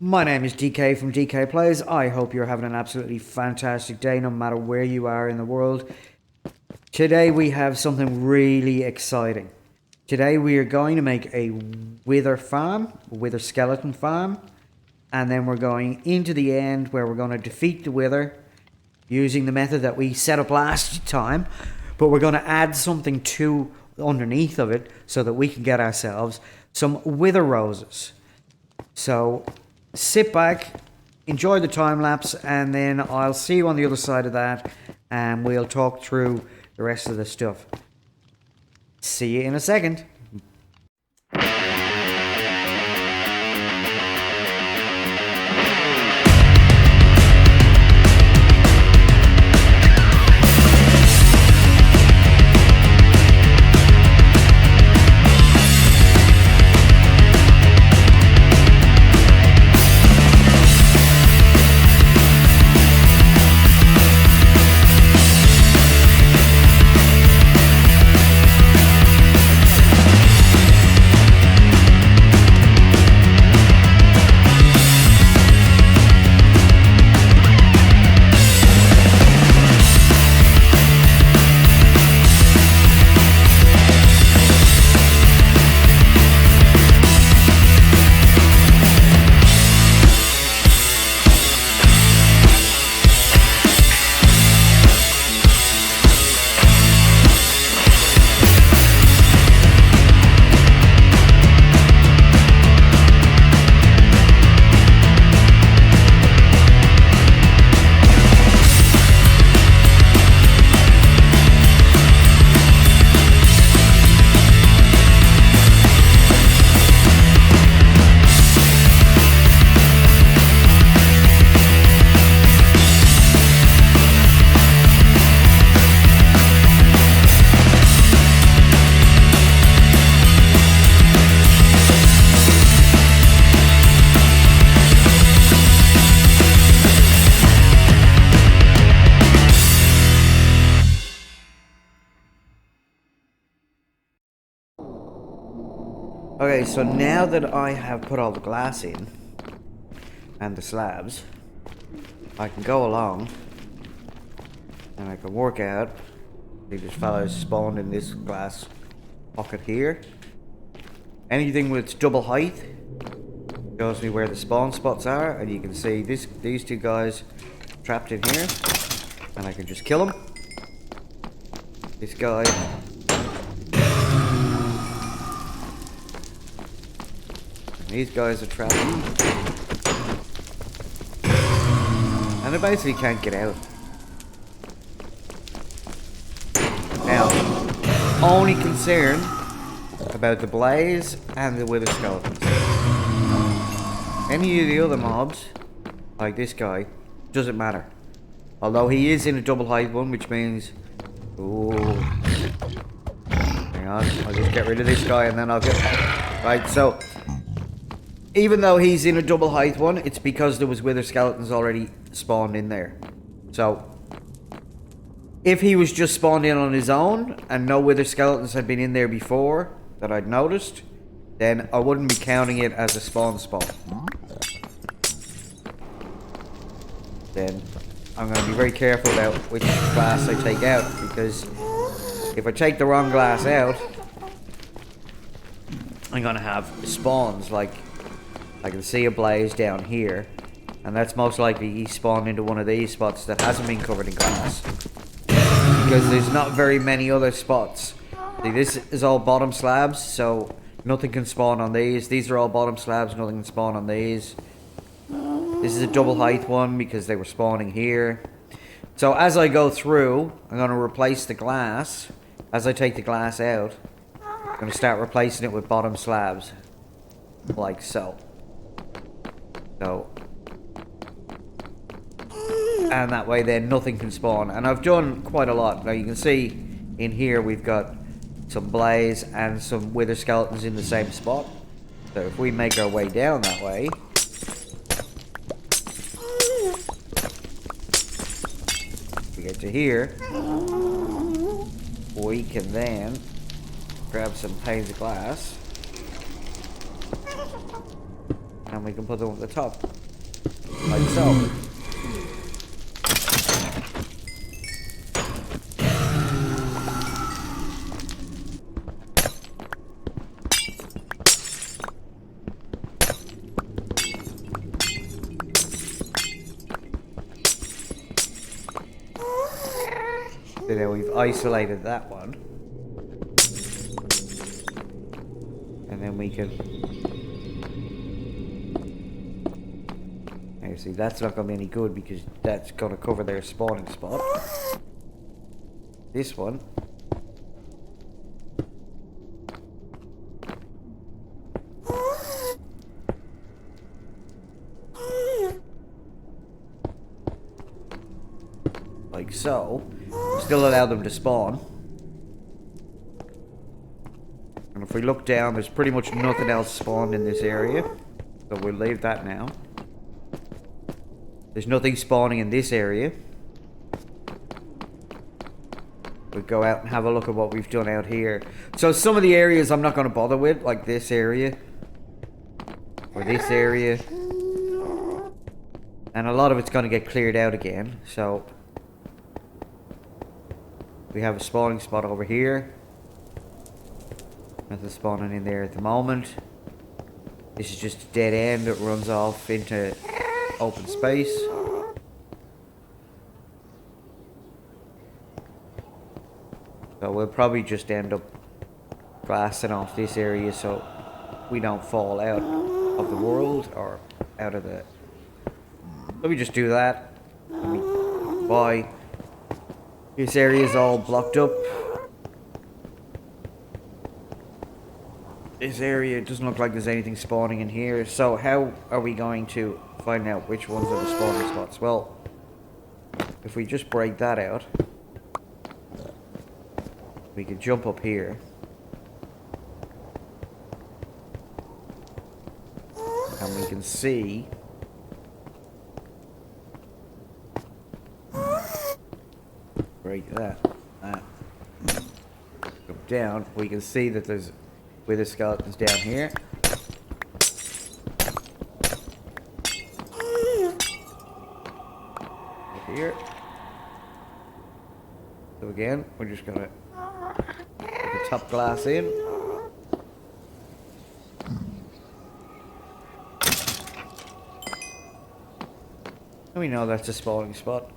My name is DK from DK Plays. I hope you're having an absolutely fantastic day no matter where you are in the world. Today we have something really exciting. Today we are going to make a wither farm, a wither skeleton farm, and then we're going into the end where we're going to defeat the wither using the method that we set up last time, but we're going to add something to underneath of it so that we can get ourselves some wither roses. So sit back, enjoy the time lapse, and then I'll see you on the other side of that and we'll talk through the rest of the stuff. See you in a second. Okay, so now that I have put all the glass in and the slabs, I can go along and I can work out. See, this fellow's spawned in this glass pocket here. Anything with double height shows me where the spawn spots are, and you can see these two guys trapped in here, and I can just kill them. This guy. These guys are trapped. And they basically can't get out. Now, only concerned about the blaze and the wither skeletons. Any of the other mobs, like this guy, doesn't matter. Although he is in a double height one, which means... Ooh. Hang on, I'll just get rid of this guy and then I'll get... Right, so... Even though he's in a double height one, it's because there was wither skeletons already spawned in there. So, if he was just spawned in on his own, and no wither skeletons had been in there before, that I'd noticed, then I wouldn't be counting it as a spawn spot. Then, I'm going to be very careful about which glass I take out, because if I take the wrong glass out, I'm going to have spawns like... I can see a blaze down here, and that's most likely he spawned into one of these spots that hasn't been covered in glass, because there's not very many other spots. See, this is all bottom slabs, so nothing can spawn on these. These are all bottom slabs, nothing can spawn on these. This is a double height one because they were spawning here. So as I go through, I'm going to replace the glass. As I take the glass out, I'm going to start replacing it with bottom slabs, like so. And that way then nothing can spawn. And I've done quite a lot. Now you can see in here we've got some blaze and some wither skeletons in the same spot. So if we make our way down that way, we get to here, we can then grab some panes of glass And we can put them at the top. Like so. So now we've isolated that one. And then we can... Now see, that's not going to be any good because that's going to cover their spawning spot. This one. Like so. Still allow them to spawn. And if we look down, there's pretty much nothing else spawned in this area. So we'll leave that now. There's nothing spawning in this area. We'll go out and have a look at what we've done out here. So some of the areas I'm not going to bother with, like this area. Or this area. And a lot of it's going to get cleared out again. So we have a spawning spot over here. Nothing spawning in there at the moment. This is just a dead end that runs off into open space. So we'll probably just end up glassing off this area so we don't fall out of the world or out of the... Let me just do that. Bye. This area is all blocked up. This area doesn't look like there's anything spawning in here. So how are we going to find out which ones are the spawning spots? Well, if we just break that out, we can jump up here. And we can see break that. Go down, we can see that there's wither skeletons down here. Here. So again, we're just gonna put the top glass in. And we know that's a spawning spot.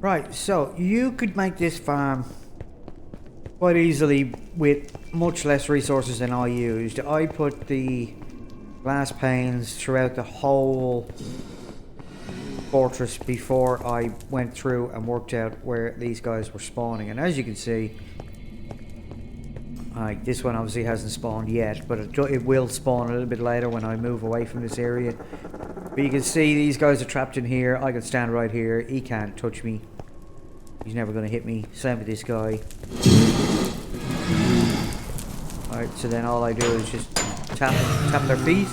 Right, so you could make this farm quite easily with much less resources than I used. I put the glass panes throughout the whole fortress before I went through and worked out where these guys were spawning. And as you can see, like this one obviously hasn't spawned yet, but it will spawn a little bit later when I move away from this area. But you can see these guys are trapped in here. I can stand right here. He can't touch me. He's never going to hit me. Same with this guy. Alright, so then all I do is just tap their feet.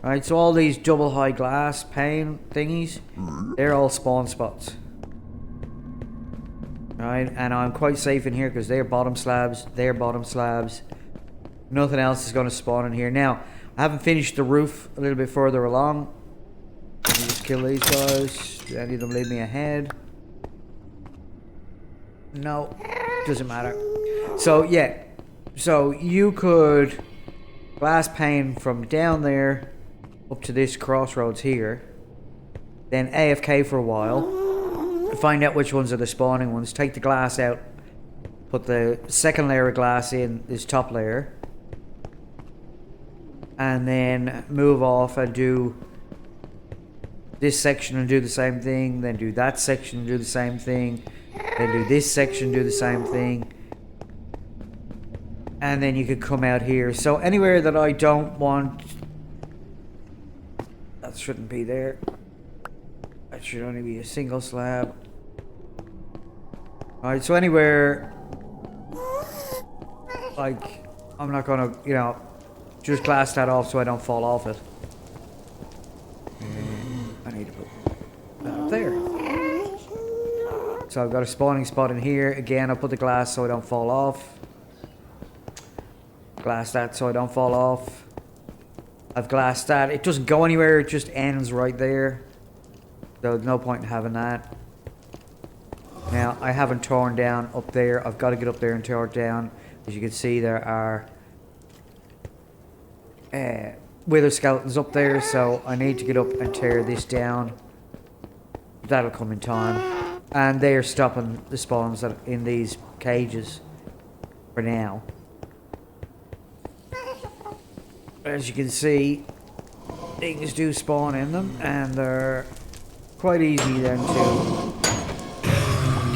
Alright, so all these double high glass pane thingies, they're all spawn spots. Alright, and I'm quite safe in here because they're bottom slabs, Nothing else is going to spawn in here. Now, I haven't finished the roof a little bit further along. Let me just kill these guys. Do any of them leave me ahead? No, doesn't matter. So yeah, so you could glass pane from down there up to this crossroads here, then AFK for a while, find out which ones are the spawning ones, take the glass out, put the second layer of glass in this top layer, and then move off and do this section and do the same thing, then do that section and do the same thing, then do this section, do the same thing. And then you could come out here. So anywhere that I don't want... That shouldn't be there. That should only be a single slab. Alright, so anywhere... Like, I'm not gonna, you know, just glass that off so I don't fall off it. I need to put that up there. So I've got a spawning spot in here. Again, I'll put the glass so I don't fall off. Glass that so I don't fall off. I've glassed that. It doesn't go anywhere, it just ends right there. So there's no point in having that. Now, I haven't torn down up there. I've got to get up there and tear it down. As you can see, there are wither skeletons up there, so I need to get up and tear this down. That'll come in time. And they are stopping the spawns that in these cages for now. As you can see, things do spawn in them, and they're quite easy then to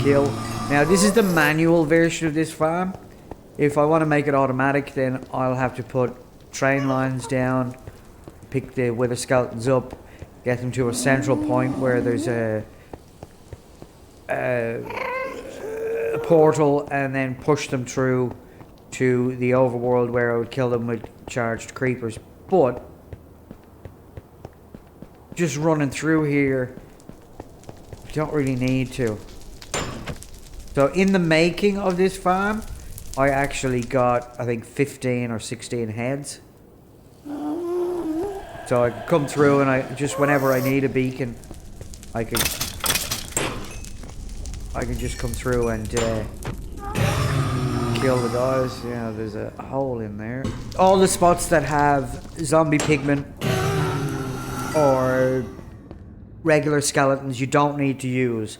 kill. Now, this is the manual version of this farm. If I want to make it automatic, then I'll have to put train lines down, pick the wither skeletons up, get them to a central point where there's a portal, and then push them through to the overworld where I would kill them with charged creepers. But just running through here, you don't really need to. So in the making of this farm, I actually got, I think, 15 or 16 heads. So I can come through and I just, whenever I need a beacon, I can just come through and kill the guys. Yeah, there's a hole in there. All the spots that have zombie pigmen or regular skeletons you don't need to use.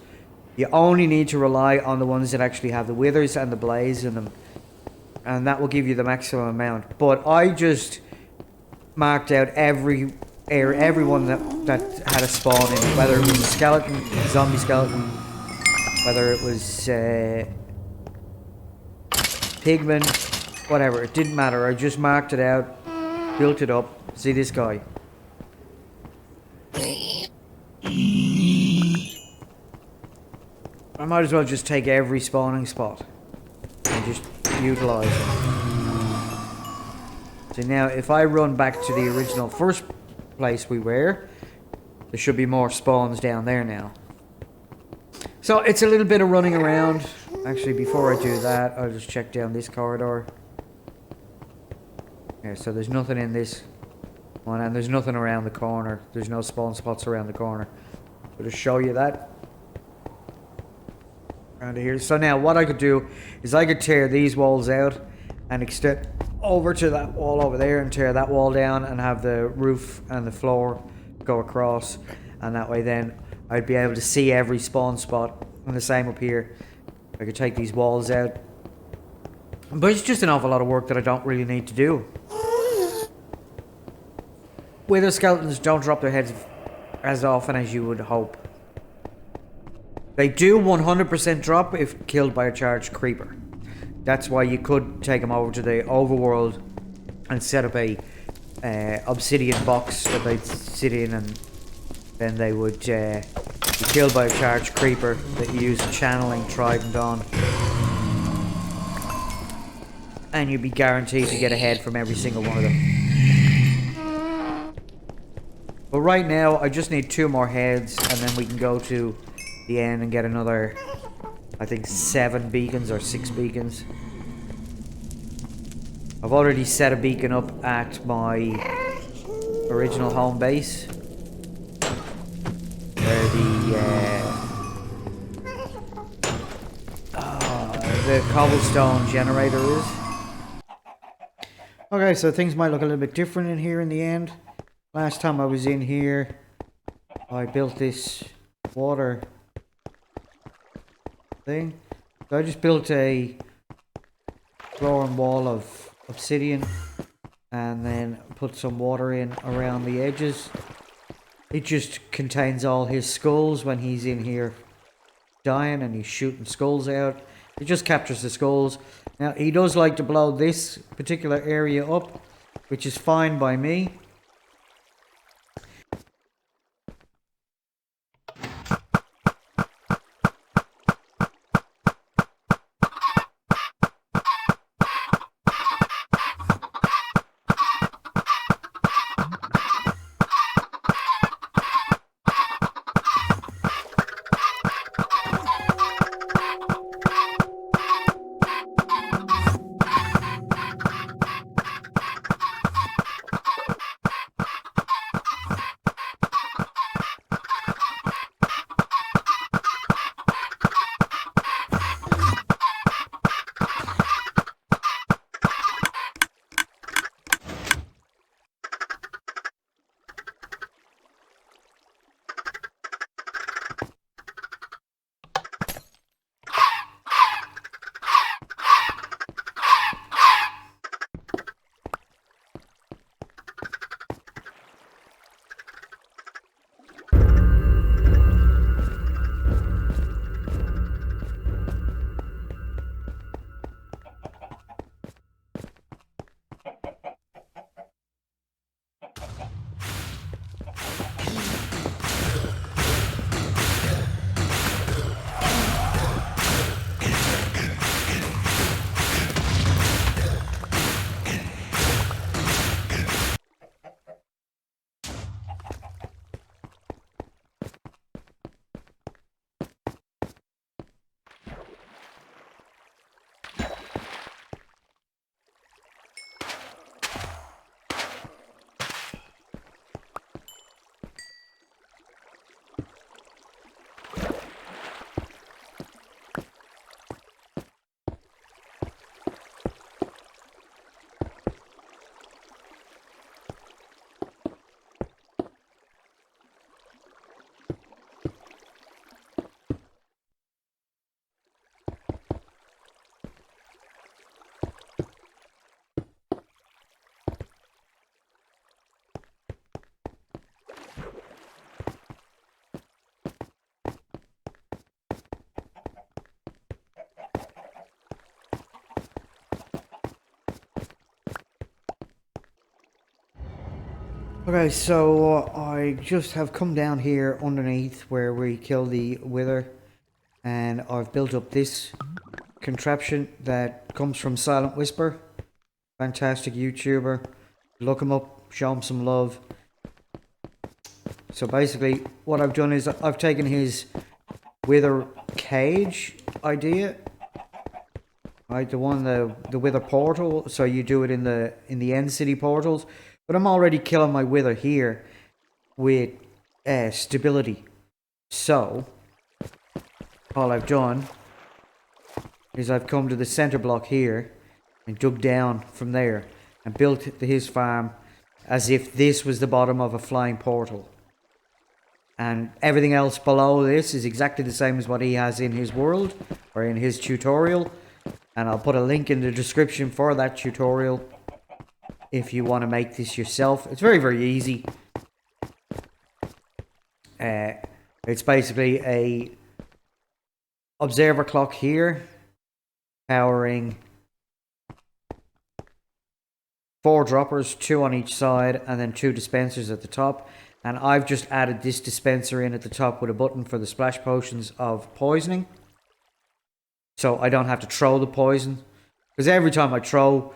You only need to rely on the ones that actually have the withers and the blaze in them. And that will give you the maximum amount. But I just marked out everyone that had a spawn in it. Whether it was a skeleton, a zombie skeleton, whether it was pigmen, whatever. It didn't matter. I just marked it out, built it up. See this guy. I might as well just take every spawning spot and just utilize it. So now if I run back to the original first place we were, there should be more spawns down there now. So it's a little bit of running around. Actually, before I do that, I'll just check down this corridor. Yeah, so there's nothing in this one, and there's nothing around the corner. There's no spawn spots around the corner. I'll just show you that. Around here. So now what I could do is I could tear these walls out and extend over to that wall over there and tear that wall down and have the roof and the floor go across, and that way then I'd be able to see every spawn spot. And the same up here. I could take these walls out, but it's just an awful lot of work that I don't really need to do. Wither skeletons don't drop their heads as often as you would hope. They do 100% drop if killed by a charged creeper. That's why you could take them over to the overworld and set up a obsidian box that they'd sit in, and then they would be killed by a charged creeper that you use a channeling trident on. And you'd be guaranteed to get a head from every single one of them. But right now, I just need 2 more heads, and then we can go to the end and get another, I think, 7 beacons or 6 beacons. I've already set a beacon up at my original home base, where the cobblestone generator is. Okay, so things might look a little bit different in here in the end. Last time I was in here, I built this water thing. So I just built a floor and wall of obsidian and then put some water in around the edges. It just contains all his skulls when he's in here dying and he's shooting skulls out. It just captures the skulls. Now, he does like to blow this particular area up, which is fine by me. Okay, so I just have come down here underneath where we kill the wither, and I've built up this contraption that comes from Silent Whisper. Fantastic YouTuber. Look him up, show him some love. So basically what I've done is I've taken his wither cage idea, right, the wither portal, so you do it in the end city portals. But I'm already killing my wither here with stability. So, all I've done is I've come to the center block here and dug down from there and built his farm as if this was the bottom of a flying portal. And everything else below this is exactly the same as what he has in his world or in his tutorial. And I'll put a link in the description for that tutorial if you want to make this yourself. It's very, very easy. It's basically a observer clock here, powering 4 droppers, 2 on each side, and then 2 dispensers at the top. And I've just added this dispenser in at the top with a button for the splash potions of poisoning, so I don't have to throw the poison, because every time I throw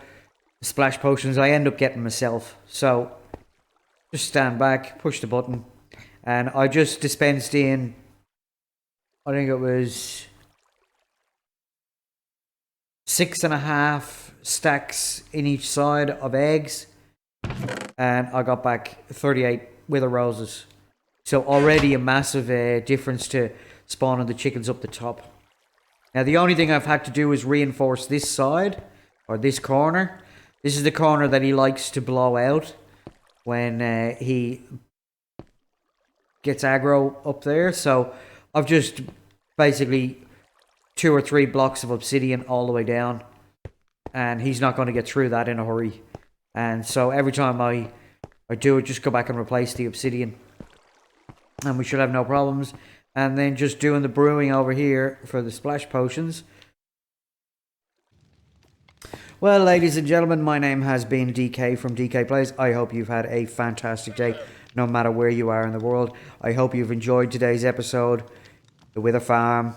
splash potions I end up getting myself. So just stand back, push the button, and I just dispensed in, I think it was 6.5 stacks in each side of eggs, and I got back 38 wither roses. So already a massive difference to spawning the chickens up the top. Now the only thing I've had to do is reinforce this side, or this corner. This is the corner that he likes to blow out when he gets aggro up there. So I've just basically 2 or 3 blocks of obsidian all the way down, and he's not going to get through that in a hurry. And so every time I do it, just go back and replace the obsidian. and we should have no problems. And then just doing the brewing over here for the splash potions. Well, ladies and gentlemen, my name has been DK from DK Plays. I hope you've had a fantastic day, no matter where you are in the world. I hope you've enjoyed today's episode. The Wither Farm.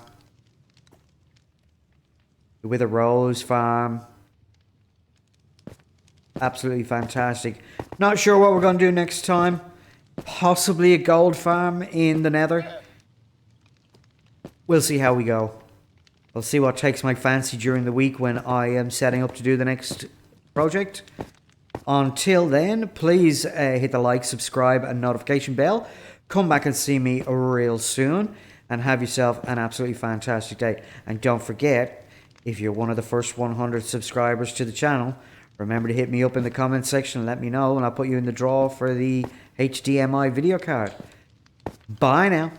The Wither Rose Farm. Absolutely fantastic. Not sure what we're going to do next time. Possibly a gold farm in the Nether. We'll see how we go. I'll see what takes my fancy during the week when I am setting up to do the next project. Until then, please hit the like, subscribe and notification bell. Come back and see me real soon. And have yourself an absolutely fantastic day. And don't forget, if you're one of the first 100 subscribers to the channel, remember to hit me up in the comment section and let me know. And I'll put you in the draw for the HDMI video card. Bye now.